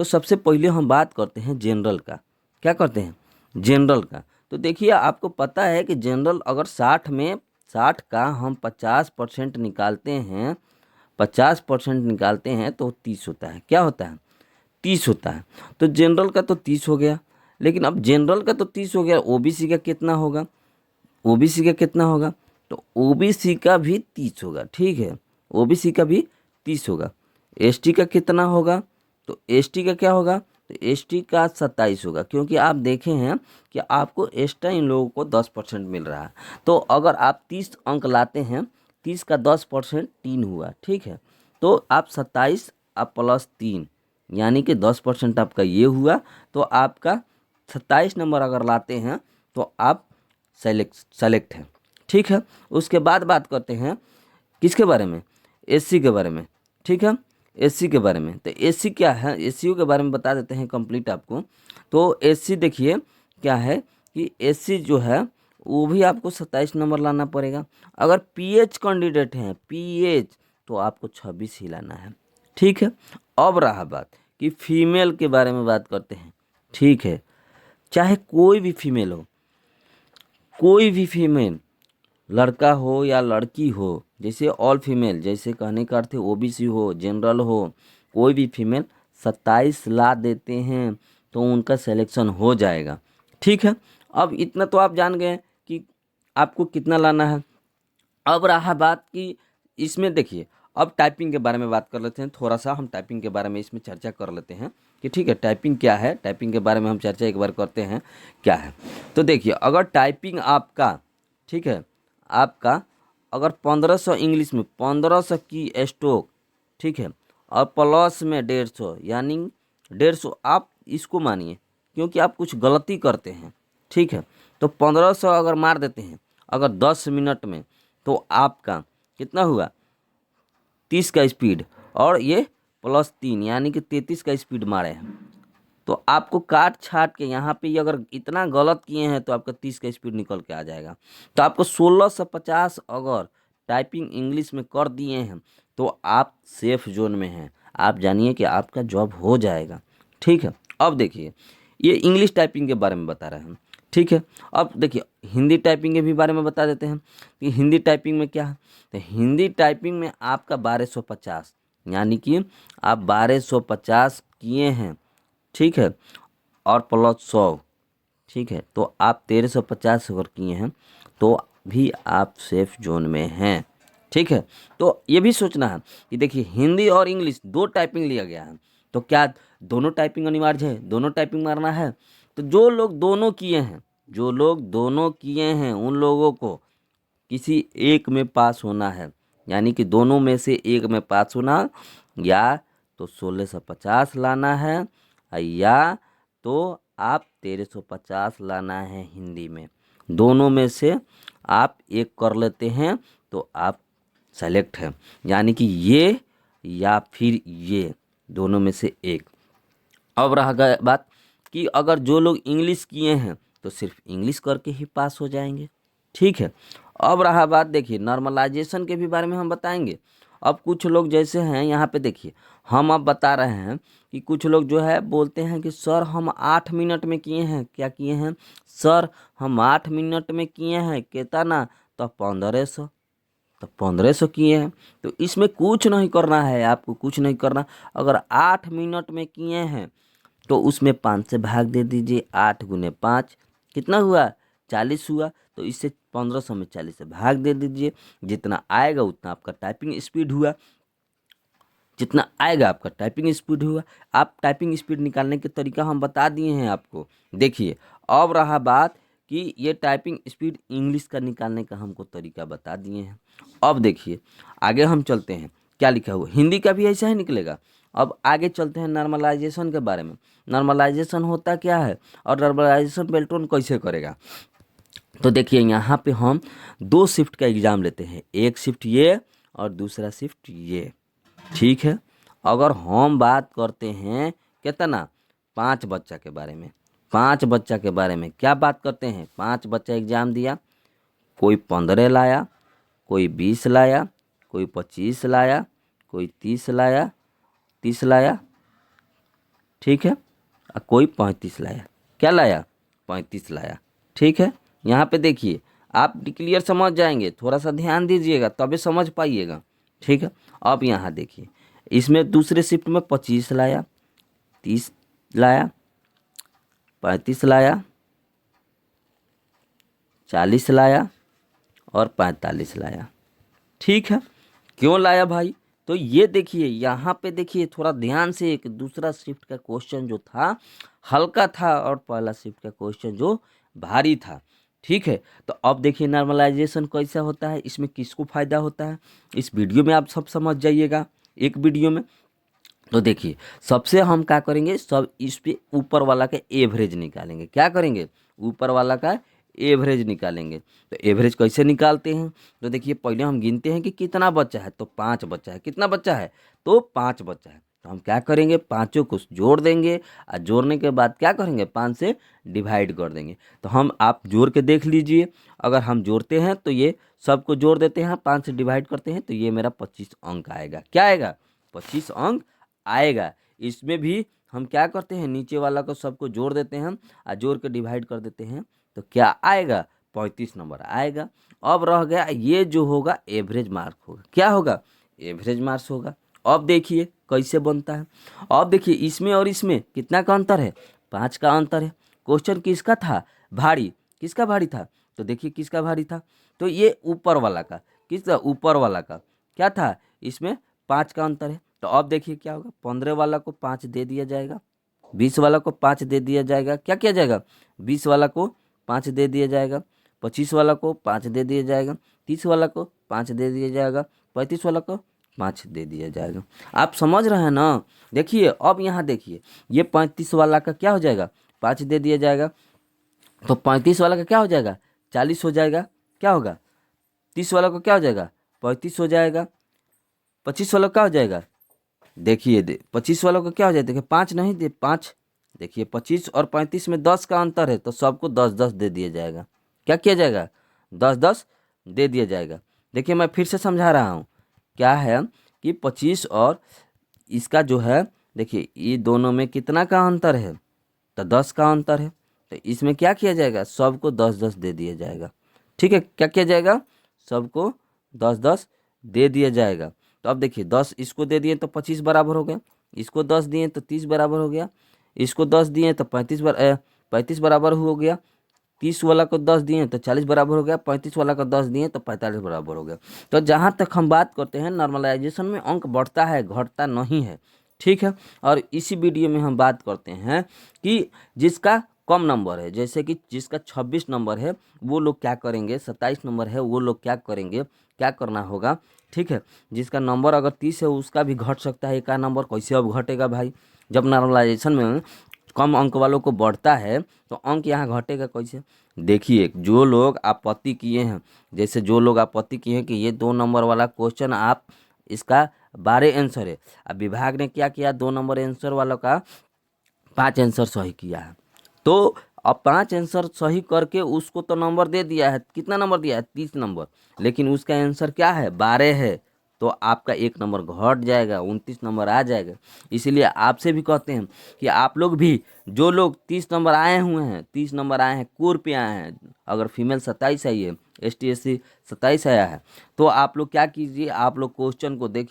तो सबसे पहले हम बात करते हैं जनरल का। क्या करते हैं? जनरल का। तो देखिए आपको पता है कि जनरल अगर 60 में 60 का हम 50% निकालते हैं, 50% निकालते हैं तो 30 होता है। क्या होता है? 30 होता है। तो जनरल का तो 30 हो गया, लेकिन अब जनरल का तो 30 हो गया, ओबीसी का कितना होगा? ओबीसी का कितना होगा? तो ओबीसी का भी 30 होगा। ठीक है, ओबीसी का भी 30 होगा। एसटी का कितना होगा? तो एसटी का क्या होगा? तो एसटी का 27 होगा, क्योंकि आप देखे हैं कि आपको एक्स्ट्रा इन लोगों को 10% मिल रहा है। तो अगर आप 30 अंक लाते हैं, 30 का 10% 3 हुआ। ठीक है, तो आप 27 आप प्लस 3 यानी कि 10% आपका ये हुआ। तो आपका 27 नंबर अगर लाते हैं तो आप सेलेक्ट है। ठीक है, उसके बाद बात करते हैं किसके बारे में? एससी के बारे में। ठीक है, एससी के बारे में। तो एससी क्या है, एससीओ के बारे में बता देते हैं कंप्लीट आपको। तो एससी देखिए क्या है कि एससी जो है वो भी आपको 27 नंबर लाना पड़ेगा। अगर पीएच कैंडिडेट हैं, पीएच, तो आपको 26 ही लाना है। ठीक है, अब रहा बात कि फीमेल के बारे में बात करते हैं। ठीक है, चाहे कोई भी फीमेल हो, कोई भी फीमेल, लड़का हो या लड़की हो, जैसे ऑल फीमेल, जैसे कहने का अर्थ है ओबीसी हो, जनरल हो, कोई भी फीमेल 27 ला देते हैं तो उनका सिलेक्शन हो जाएगा। ठीक है, अब इतना तो आप जान गए कि आपको कितना लाना है। अब रहा बात कि इसमें देखिए, अब टाइपिंग के बारे में बात कर लेते हैं। थोड़ा सा हम टाइपिंग के बारे में इसमें चर्चा कर लेते हैं कि ठीक है टाइपिंग क्या है, टाइपिंग के बारे में हम चर्चा एक बार करते हैं क्या है। तो देखिए अगर टाइपिंग आपका, ठीक है, आपका अगर 1500 इंग्लिश में 1500 की स्ट्रोक, ठीक है, और प्लस में 150 यानी 150 आप इसको मानिए, क्योंकि आप कुछ गलती करते हैं। ठीक है, तो 1500 अगर मार देते हैं अगर 10 मिनट में, तो आपका कितना हुआ? 30 का स्पीड, और ये प्लस 3 यानी कि 33 का स्पीड मारे हैं। तो आपको काट छाट के यहाँ पे अगर इतना गलत किए हैं तो आपका 30 का स्पीड निकल के आ जाएगा। तो आपको 1650 अगर टाइपिंग इंग्लिश में कर दिए हैं तो आप सेफ जोन में हैं। आप जानिए कि आपका जॉब हो जाएगा। ठीक है, अब देखिए ये इंग्लिश टाइपिंग के बारे में बता रहे हैं। ठीक है, अब देखिए हिंदी टाइपिंग के भी बारे में बता देते हैं कि हिंदी टाइपिंग में क्या है। तो हिंदी टाइपिंग में आपका 1250 यानी कि आप 1250 किए हैं। ठीक है, और प्लस 100, ठीक है, तो आप 1350 अगर किए हैं तो भी आप सेफ जोन में हैं। ठीक है, तो ये भी सोचना है कि देखिए हिंदी और इंग्लिश दो टाइपिंग लिया गया है, तो क्या दोनों टाइपिंग अनिवार्य है? दोनों टाइपिंग मारना है। तो जो लोग दोनों किए हैं, जो लोग दोनों किए हैं उन लोगों को किसी एक में पास होना है, यानी कि दोनों में से एक में पास होना, या तो 1650 लाना है, या तो आप 1350 लाना है हिंदी में। दोनों में से आप एक कर लेते हैं तो आप सेलेक्ट हैं, यानी कि ये या फिर ये, दोनों में से एक। अब रहा बात कि अगर जो लोग इंग्लिश किए हैं तो सिर्फ इंग्लिश करके ही पास हो जाएंगे। ठीक है, अब रहा बात देखिए नॉर्मलाइजेशन के भी बारे में हम बताएंगे। अब कुछ लोग जैसे हैं यहाँ पे देखिए, हम अब बता रहे हैं कि कुछ लोग जो है बोलते हैं कि सर हम 8 मिनट में किए हैं। क्या किए हैं? सर हम 8 मिनट में किए हैं। कितना? तो 1500। तो 1500 किए हैं। तो इसमें कुछ नहीं करना है, आपको कुछ नहीं करना। अगर 8 मिनट में किए हैं तो उसमें 5 से भाग दे दीजिए। 8 गुने 5 कितना हुआ? 40 हुआ। तो इससे 1500 में 40 से भाग दे दीजिए। जितना आएगा उतना आपका टाइपिंग स्पीड हुआ, जितना आएगा आपका टाइपिंग स्पीड हुआ। आप टाइपिंग स्पीड निकालने के तरीका हम बता दिए हैं आपको। देखिए अब रहा बात कि ये टाइपिंग स्पीड इंग्लिश का निकालने का हमको तरीका बता दिए हैं। अब देखिए आगे हम चलते हैं, क्या लिखा हुआ हिंदी का भी ऐसा ही निकलेगा। अब आगे चलते हैं नॉर्मलाइजेशन के बारे में। नॉर्मलाइजेशन होता क्या है और नॉर्मलाइजेशन बेल्टोन कैसे करेगा? तो देखिए यहाँ पे हम 2 शिफ्ट का एग्ज़ाम लेते हैं, एक शिफ्ट ये और दूसरा शिफ्ट ये। ठीक है, अगर हम बात करते हैं कितना 5 बच्चा के बारे में, 5 बच्चा के बारे में क्या बात करते हैं? 5 बच्चा एग्ज़ाम दिया, कोई 15 लाया, कोई 20 लाया, कोई 25 लाया, कोई 30 लाया, 30 लाया, ठीक है। कोई 35 लाया, क्या लाया, 35 लाया। ठीक है, यहाँ पे देखिए आप क्लियर समझ जाएंगे, थोड़ा सा ध्यान दीजिएगा तभी समझ पाइएगा। ठीक है, अब यहाँ देखिए इसमें दूसरे शिफ्ट में 25 लाया, 30 लाया, 35 लाया, 40 लाया और 45 लाया। ठीक है, क्यों लाया भाई, तो ये देखिए यहाँ पे देखिए थोड़ा ध्यान से, एक दूसरा शिफ्ट का क्वेश्चन जो था हल्का था और पहला शिफ्ट का क्वेश्चन जो भारी था। ठीक है, तो अब देखिए नॉर्मलाइजेशन कैसा होता है, इसमें किसको फायदा होता है, इस वीडियो में आप सब समझ जाइएगा एक वीडियो में। तो देखिए सबसे हम क्या करेंगे, सब इस पे ऊपर वाला का एवरेज निकालेंगे। क्या करेंगे, ऊपर वाला का एवरेज निकालेंगे। तो एवरेज कैसे निकालते हैं, तो देखिए पहले हम गिनते हैं कि कितना बच्चा है, तो 5 बच्चा है। कितना बच्चा है, तो 5 बच्चा है। तो हम क्या करेंगे, पाँचों को जोड़ देंगे और जोड़ने के बाद क्या करेंगे, 5 से डिवाइड कर देंगे। तो हम आप जोड़ के देख लीजिए, अगर हम जोड़ते हैं तो ये सबको जोड़ देते हैं, 5 से डिवाइड करते हैं तो ये मेरा 25 अंक आएगा। क्या आएगा, 25 अंक आएगा। इसमें भी हम क्या करते हैं, नीचे वाला को सबको जोड़ देते हैं और जोड़ के डिवाइड कर देते हैं, तो क्या आएगा, 35 नंबर आएगा। अब रह गया ये जो होगा एवरेज मार्क होगा। क्या होगा, एवरेज मार्क्स होगा। अब देखिए कैसे बनता है, अब देखिए इसमें और इसमें कितना का अंतर है, 5 का अंतर है। क्वेश्चन किसका था, भारी, किसका भारी था, तो देखिए किसका भारी था, तो ये ऊपर वाला का, किसका, ऊपर वाला का क्या था, इसमें 5 का अंतर है। तो अब देखिए क्या होगा, 15 वाला को 5 दे दिया जाएगा, 20 वाला को 5 दे दिया जाएगा, क्या किया जाएगा, 20 वाला को 5 दे दिया जाएगा, 25 वाला को 5 दे दिया जाएगा, 30 वाला को 5 दे दिया जाएगा, 35 वाला को 5 दे दिया जाएगा। आप समझ रहे हैं ना। देखिए अब यहाँ देखिए ये 35 वाला का क्या हो जाएगा, 5 दे दिया जाएगा, तो 35 वाला का क्या हो जाएगा, 40 हो जाएगा। क्या होगा, 30 वाला को क्या हो जाएगा, 35 हो जाएगा। 25 वाला क्या हो जाएगा, देखिए 25 वालों का क्या हो जाए, देखिए 5 नहीं दे 5, देखिए 25 और 35 में 10 का अंतर है, तो सबको 10 10 दे दिया जाएगा। क्या किया जाएगा, 10 10 दे दिया जाएगा। देखिए मैं फिर से समझा रहा हूँ, क्या है कि 25 और इसका जो है, देखिए ये दोनों में कितना का अंतर है, तो 10 का अंतर है। तो इसमें क्या किया जाएगा, सबको 10 10 दे दिया जाएगा। ठीक है, क्या किया जाएगा, सबको 10 10 दे दिया जाएगा। तो अब देखिए 10 इसको दे दिए तो 25 बराबर हो गया, इसको 10 दिए तो 30 बराबर हो गया, इसको 10 दिए तो 35 बराबर हो गया, 30 वाला को 10 दिए तो 40 बराबर हो गया, 35 वाला को 10 दिए तो 45 बराबर हो गया। तो जहाँ तक हम बात करते हैं नॉर्मलाइजेशन में अंक बढ़ता है, घटता नहीं है। ठीक है, और इसी वीडियो में हम बात करते हैं कि जिसका कम नंबर है, जैसे कि जिसका 26 नंबर है वो लोग क्या करेंगे, 27 नंबर है वो लोग क्या करेंगे, क्या करना होगा। ठीक है, जिसका नंबर अगर 30 है उसका भी घट सकता है, एक नंबर कैसे अब घटेगा भाई, जब नॉर्मलाइजेशन में कम अंक वालों को बढ़ता है तो अंक यहाँ घटेगा कैसे। देखिए जो लोग आपत्ति किए हैं, जैसे जो लोग आपत्ति किए हैं कि ये 2 नंबर वाला क्वेश्चन आप इसका 12 आंसर है, अब विभाग ने क्या किया, 2 नंबर आंसर वालों का 5 आंसर सही किया है, तो अब 5 आंसर सही करके उसको तो नंबर दे दिया है, कितना नंबर दिया है, 30 नंबर, लेकिन उसका आंसर क्या है, 12 है, तो आपका 1 नंबर घट जाएगा, 29 नंबर आ जाएगा। इसीलिए आपसे भी कहते हैं कि आप लोग भी, जो लोग 30 नंबर आए हुए हैं, 30 नंबर आए हैं, कोर पे आए हैं, अगर फीमेल 27 आई है, ST SC 27 आया है, तो आप लोग क्या कीजिए, आप लोग क्वेश्चन को देखिए।